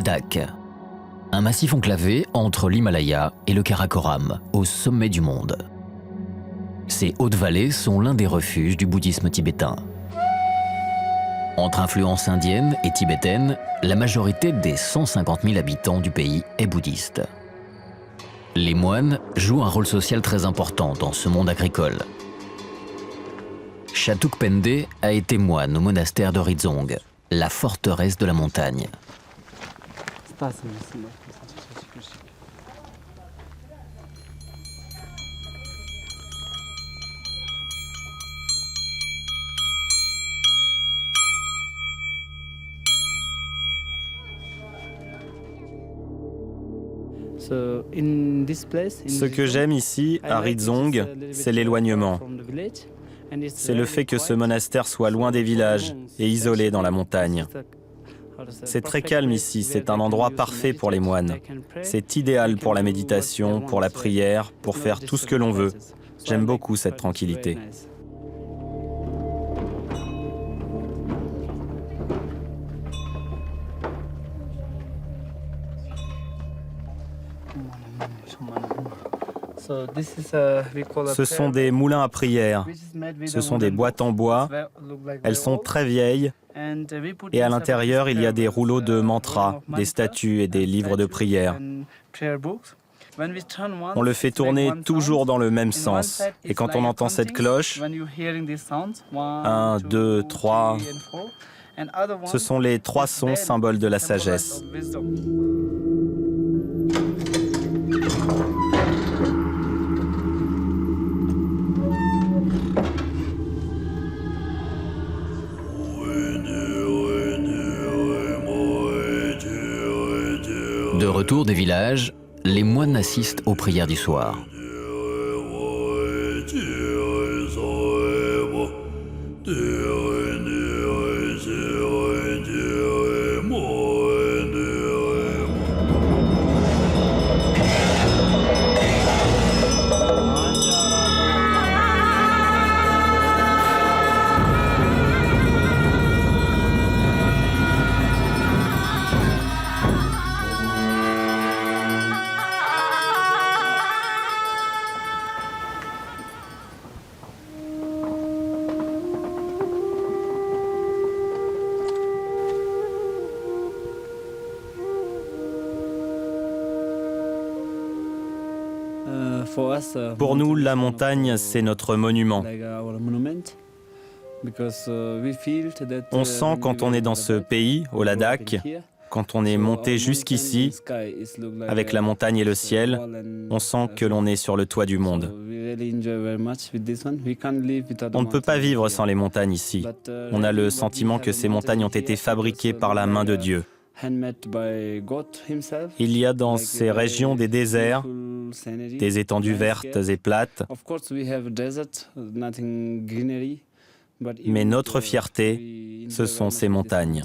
Ladakh, un massif enclavé entre l'Himalaya et le Karakoram, au sommet du monde. Ces hautes vallées sont l'un des refuges du bouddhisme tibétain. Entre influences indiennes et tibétaines, la majorité des 150 000 habitants du pays est bouddhiste. Les moines jouent un rôle social très important dans ce monde agricole. Shatuk Pende a été moine au monastère de Rizong, la forteresse de la montagne. Ce que j'aime ici, à Rizong, c'est l'éloignement. C'est le fait que ce monastère soit loin des villages et isolé dans la montagne. C'est très calme ici, c'est un endroit parfait pour les moines. C'est idéal pour la méditation, pour la prière, pour faire tout ce que l'on veut. J'aime beaucoup cette tranquillité. Ce sont des moulins à prière. Ce sont des boîtes en bois. Elles sont très vieilles. Et à l'intérieur, il y a des rouleaux de mantras, des statues et des livres de prière. On le fait tourner toujours dans le même sens. Et quand on entend cette cloche, 1, 2, 3, ce sont les 3 sons symboles de la sagesse. De retour des villages, les moines assistent aux prières du soir. Pour nous, la montagne, c'est notre monument. On sent quand on est dans ce pays, au Ladakh, quand on est monté jusqu'ici, avec la montagne et le ciel, on sent que l'on est sur le toit du monde. On ne peut pas vivre sans les montagnes ici. On a le sentiment que ces montagnes ont été fabriquées par la main de Dieu. Il y a dans ces régions des déserts, des étendues vertes et plates, mais notre fierté, ce sont ces montagnes.